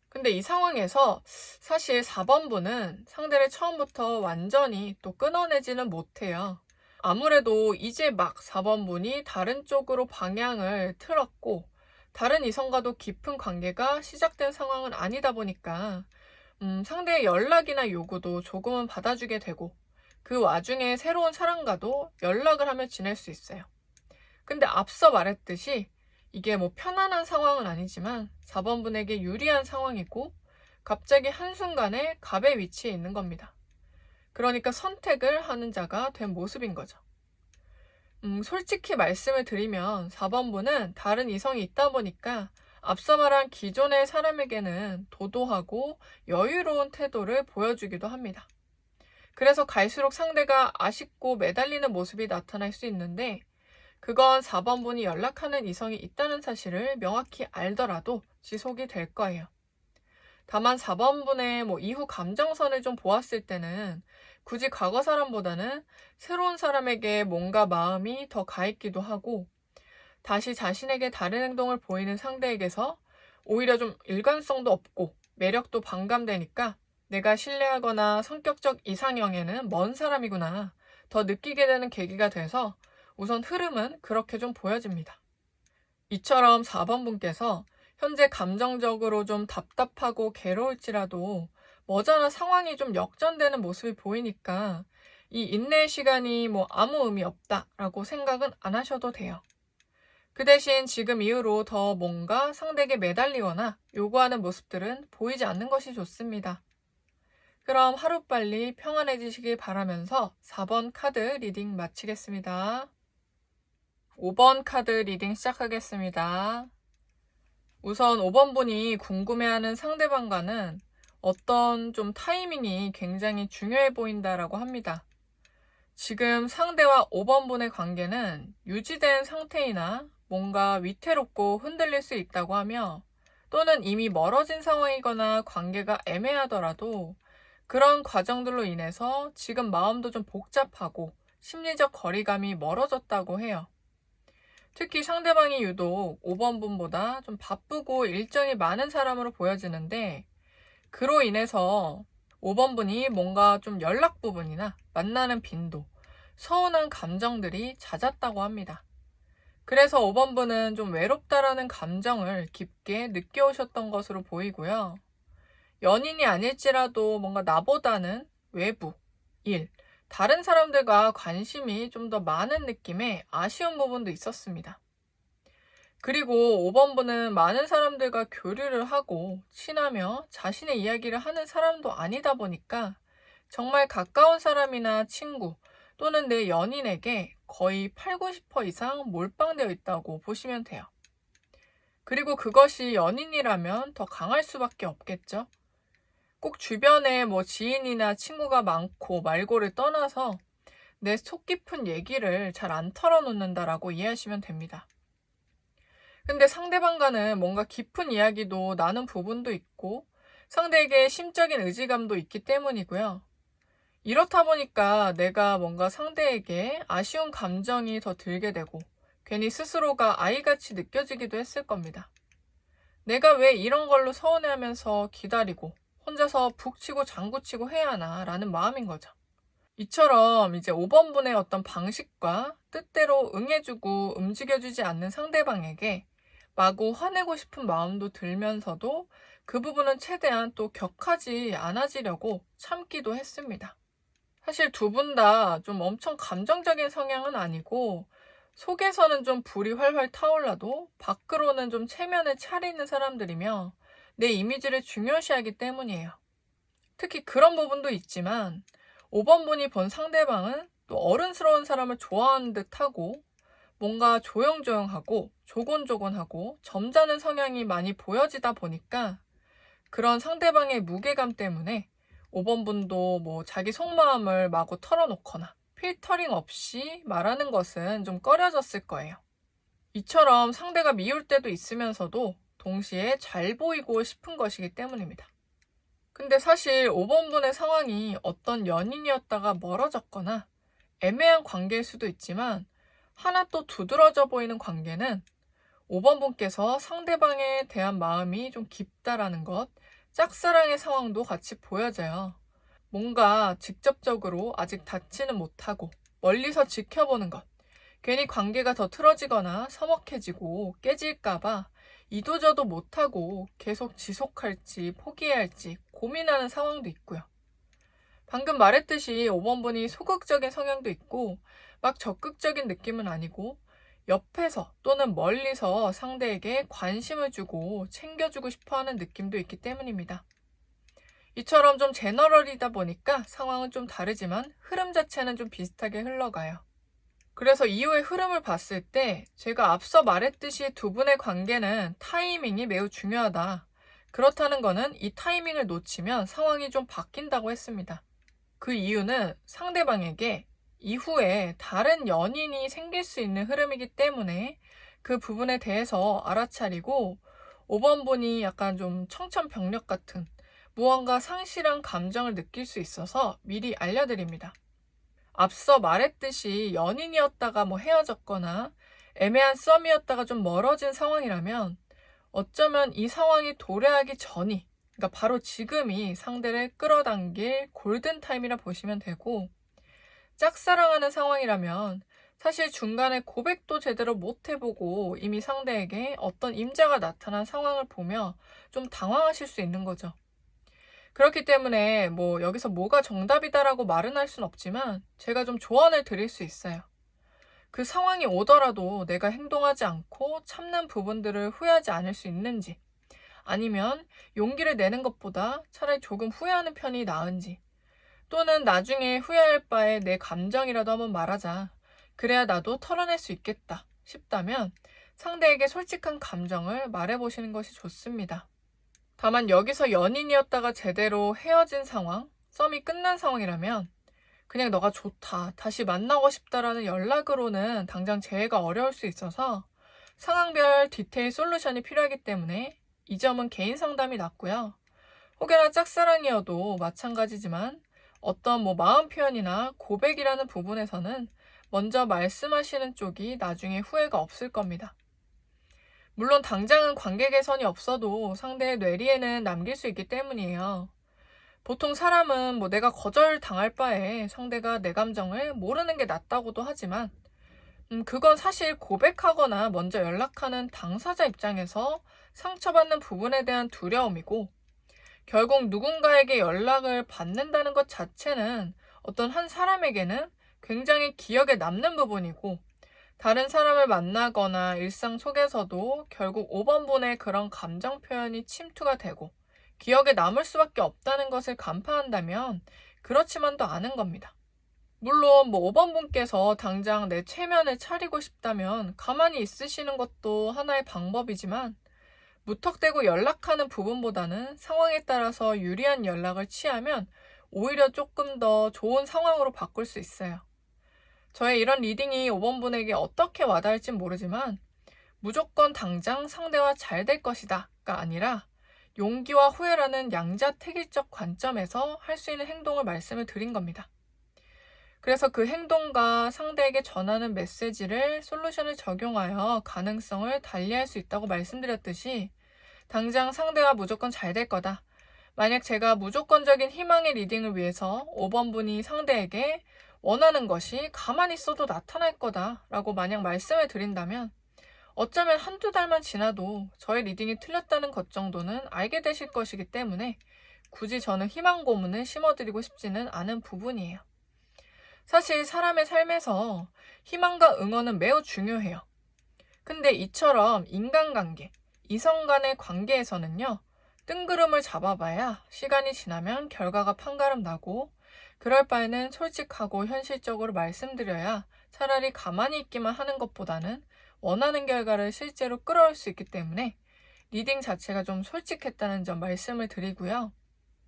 근데 이 상황에서 사실 4번분은 상대를 처음부터 완전히 또 끊어내지는 못해요. 아무래도 이제 막 4번분이 다른 쪽으로 방향을 틀었고 다른 이성과도 깊은 관계가 시작된 상황은 아니다 보니까 상대의 연락이나 요구도 조금은 받아주게 되고 그 와중에 새로운 사람과도 연락을 하며 지낼 수 있어요. 근데 앞서 말했듯이 이게 뭐 편안한 상황은 아니지만 4번분에게 유리한 상황이고 갑자기 한순간에 갑의 위치에 있는 겁니다. 그러니까 선택을 하는 자가 된 모습인 거죠. 솔직히 말씀을 드리면 4번분은 다른 이성이 있다 보니까 앞서 말한 기존의 사람에게는 도도하고 여유로운 태도를 보여주기도 합니다. 그래서 갈수록 상대가 아쉽고 매달리는 모습이 나타날 수 있는데 그건 4번분이 연락하는 이성이 있다는 사실을 명확히 알더라도 지속이 될 거예요. 다만 4번분의 이후 감정선을 좀 보았을 때는 굳이 과거 사람보다는 새로운 사람에게 뭔가 마음이 더 가있기도 하고 다시 자신에게 다른 행동을 보이는 상대에게서 오히려 좀 일관성도 없고 매력도 반감되니까 내가 신뢰하거나 성격적 이상형에는 먼 사람이구나 더 느끼게 되는 계기가 돼서 우선 흐름은 그렇게 좀 보여집니다. 이처럼 4번분께서 현재 감정적으로 좀 답답하고 괴로울지라도 머지않아 상황이 좀 역전되는 모습이 보이니까 이 인내의 시간이 아무 의미 없다라고 생각은 안 하셔도 돼요. 그 대신 지금 이후로 더 뭔가 상대에게 매달리거나 요구하는 모습들은 보이지 않는 것이 좋습니다. 그럼 하루빨리 평안해지시길 바라면서 4번 카드 리딩 마치겠습니다. 5번 카드 리딩 시작하겠습니다. 우선 5번분이 궁금해하는 상대방과는 어떤 좀 타이밍이 굉장히 중요해 보인다라고 합니다. 지금 상대와 5번분의 관계는 유지된 상태이나 뭔가 위태롭고 흔들릴 수 있다고 하며 또는 이미 멀어진 상황이거나 관계가 애매하더라도 그런 과정들로 인해서 지금 마음도 좀 복잡하고 심리적 거리감이 멀어졌다고 해요. 특히 상대방이 유독 5번분보다 좀 바쁘고 일정이 많은 사람으로 보여지는데 그로 인해서 5번분이 뭔가 좀 연락 부분이나 만나는 빈도, 서운한 감정들이 잦았다고 합니다. 그래서 5번분은 좀 외롭다라는 감정을 깊게 느껴오셨던 것으로 보이고요. 연인이 아닐지라도 뭔가 나보다는 외부, 일, 다른 사람들과 관심이 좀 더 많은 느낌의 아쉬운 부분도 있었습니다. 그리고 5번분은 많은 사람들과 교류를 하고 친하며 자신의 이야기를 하는 사람도 아니다 보니까 정말 가까운 사람이나 친구 또는 내 연인에게 거의 8, 90% 이상 몰빵되어 있다고 보시면 돼요. 그리고 그것이 연인이라면 더 강할 수밖에 없겠죠. 꼭 주변에 지인이나 친구가 많고 말고를 떠나서 내 속 깊은 얘기를 잘 안 털어놓는다라고 이해하시면 됩니다. 근데 상대방과는 뭔가 깊은 이야기도 나눈 부분도 있고 상대에게 심적인 의지감도 있기 때문이고요. 이렇다 보니까 내가 뭔가 상대에게 아쉬운 감정이 더 들게 되고 괜히 스스로가 아이같이 느껴지기도 했을 겁니다. 내가 왜 이런 걸로 서운해하면서 기다리고 혼자서 북치고 장구치고 해야 하나 라는 마음인 거죠. 이처럼 이제 5번분의 어떤 방식과 뜻대로 응해주고 움직여주지 않는 상대방에게 마구 화내고 싶은 마음도 들면서도 그 부분은 최대한 또 격하지 않아지려고 참기도 했습니다. 사실 두 분 다 좀 엄청 감정적인 성향은 아니고 속에서는 좀 불이 활활 타올라도 밖으로는 좀 체면에 차리는 사람들이며 내 이미지를 중요시하기 때문이에요. 특히 그런 부분도 있지만 5번분이 본 상대방은 또 어른스러운 사람을 좋아하는 듯하고 뭔가 조용조용하고 조곤조곤하고 점잖은 성향이 많이 보여지다 보니까 그런 상대방의 무게감 때문에 5번분도 자기 속마음을 마구 털어놓거나 필터링 없이 말하는 것은 좀 꺼려졌을 거예요. 이처럼 상대가 미울 때도 있으면서도 동시에 잘 보이고 싶은 것이기 때문입니다. 근데 사실 5번분의 상황이 어떤 연인이었다가 멀어졌거나 애매한 관계일 수도 있지만 하나 또 두드러져 보이는 관계는 5번분께서 상대방에 대한 마음이 좀 깊다라는 것, 짝사랑의 상황도 같이 보여져요. 뭔가 직접적으로 아직 닿지는 못하고 멀리서 지켜보는 것, 괜히 관계가 더 틀어지거나 서먹해지고 깨질까봐 이도저도 못하고 계속 지속할지 포기해야 할지 고민하는 상황도 있고요. 방금 말했듯이 5번분이 소극적인 성향도 있고 막 적극적인 느낌은 아니고 옆에서 또는 멀리서 상대에게 관심을 주고 챙겨주고 싶어하는 느낌도 있기 때문입니다. 이처럼 좀 제너럴이다 보니까 상황은 좀 다르지만 흐름 자체는 좀 비슷하게 흘러가요. 그래서 이후의 흐름을 봤을 때 제가 앞서 말했듯이 두 분의 관계는 타이밍이 매우 중요하다. 그렇다는 거는 이 타이밍을 놓치면 상황이 좀 바뀐다고 했습니다. 그 이유는 상대방에게 이후에 다른 연인이 생길 수 있는 흐름이기 때문에 그 부분에 대해서 알아차리고 5번분이 약간 좀 청천벽력 같은 무언가 상실한 감정을 느낄 수 있어서 미리 알려드립니다. 앞서 말했듯이 연인이었다가 헤어졌거나 애매한 썸이었다가 좀 멀어진 상황이라면 어쩌면 이 상황이 도래하기 전이, 그러니까 바로 지금이 상대를 끌어당길 골든타임이라 보시면 되고, 짝사랑하는 상황이라면 사실 중간에 고백도 제대로 못 해보고 이미 상대에게 어떤 임자가 나타난 상황을 보며 좀 당황하실 수 있는 거죠. 그렇기 때문에 여기서 뭐가 정답이다라고 말은 할 순 없지만 제가 좀 조언을 드릴 수 있어요. 그 상황이 오더라도 내가 행동하지 않고 참는 부분들을 후회하지 않을 수 있는지, 아니면 용기를 내는 것보다 차라리 조금 후회하는 편이 나은지, 또는 나중에 후회할 바에 내 감정이라도 한번 말하자. 그래야 나도 털어낼 수 있겠다 싶다면 상대에게 솔직한 감정을 말해보시는 것이 좋습니다. 다만 여기서 연인이었다가 제대로 헤어진 상황, 썸이 끝난 상황이라면 그냥 너가 좋다, 다시 만나고 싶다라는 연락으로는 당장 재회가 어려울 수 있어서 상황별 디테일 솔루션이 필요하기 때문에 이 점은 개인 상담이 낫고요. 혹여나 짝사랑이어도 마찬가지지만 어떤 마음 표현이나 고백이라는 부분에서는 먼저 말씀하시는 쪽이 나중에 후회가 없을 겁니다. 물론 당장은 관계 개선이 없어도 상대의 뇌리에는 남길 수 있기 때문이에요. 보통 사람은 내가 거절당할 바에 상대가 내 감정을 모르는 게 낫다고도 하지만 그건 사실 고백하거나 먼저 연락하는 당사자 입장에서 상처받는 부분에 대한 두려움이고, 결국 누군가에게 연락을 받는다는 것 자체는 어떤 한 사람에게는 굉장히 기억에 남는 부분이고, 다른 사람을 만나거나 일상 속에서도 결국 5번분의 그런 감정 표현이 침투가 되고 기억에 남을 수밖에 없다는 것을 간파한다면 그렇지만도 않은 겁니다. 물론 5번 분께서 당장 내 체면을 차리고 싶다면 가만히 있으시는 것도 하나의 방법이지만 무턱대고 연락하는 부분보다는 상황에 따라서 유리한 연락을 취하면 오히려 조금 더 좋은 상황으로 바꿀 수 있어요. 저의 이런 리딩이 5번 분에게 어떻게 와닿을진 모르지만 무조건 당장 상대와 잘 될 것이다가 아니라 용기와 후회라는 양자택일적 관점에서 할 수 있는 행동을 말씀을 드린 겁니다. 그래서 그 행동과 상대에게 전하는 메시지를 솔루션을 적용하여 가능성을 달리할 수 있다고 말씀드렸듯이 당장 상대와 무조건 잘 될 거다. 만약 제가 무조건적인 희망의 리딩을 위해서 5번 분이 상대에게 원하는 것이 가만히 있어도 나타날 거다라고 만약 말씀을 드린다면 어쩌면 한두 달만 지나도 저의 리딩이 틀렸다는 것 정도는 알게 되실 것이기 때문에 굳이 저는 희망 고문을 심어드리고 싶지는 않은 부분이에요. 사실 사람의 삶에서 희망과 응원은 매우 중요해요. 근데 이처럼 인간관계, 이성 간의 관계에서는요, 뜬구름을 잡아봐야 시간이 지나면 결과가 판가름 나고 그럴 바에는 솔직하고 현실적으로 말씀드려야 차라리 가만히 있기만 하는 것보다는 원하는 결과를 실제로 끌어올 수 있기 때문에 리딩 자체가 좀 솔직했다는 점 말씀을 드리고요.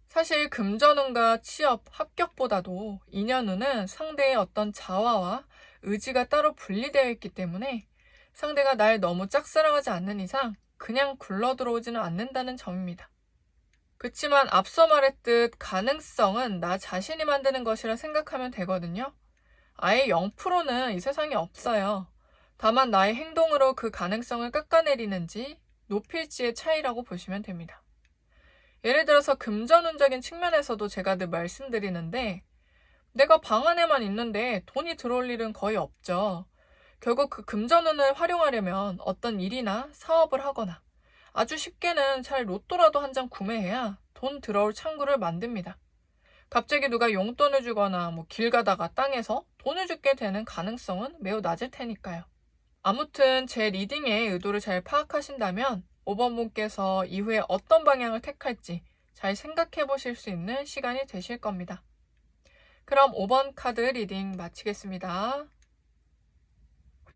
사실 금전운과 취업, 합격보다도 인연운은 상대의 어떤 자화와 의지가 따로 분리되어 있기 때문에 상대가 날 너무 짝사랑하지 않는 이상 그냥 굴러들어오지는 않는다는 점입니다. 그치만 앞서 말했듯 가능성은 나 자신이 만드는 것이라 생각하면 되거든요. 아예 0%는 이 세상에 없어요. 다만 나의 행동으로 그 가능성을 깎아내리는지 높일지의 차이라고 보시면 됩니다. 예를 들어서 금전운적인 측면에서도 제가 늘 말씀드리는데 내가 방 안에만 있는데 돈이 들어올 일은 거의 없죠. 결국 그 금전운을 활용하려면 어떤 일이나 사업을 하거나 아주 쉽게는 잘 로또라도 한 장 구매해야 돈 들어올 창구를 만듭니다. 갑자기 누가 용돈을 주거나 길 가다가 땅에서 돈을 주게 되는 가능성은 매우 낮을 테니까요. 아무튼 제 리딩의 의도를 잘 파악하신다면 5번 분께서 이후에 어떤 방향을 택할지 잘 생각해 보실 수 있는 시간이 되실 겁니다. 그럼 5번 카드 리딩 마치겠습니다.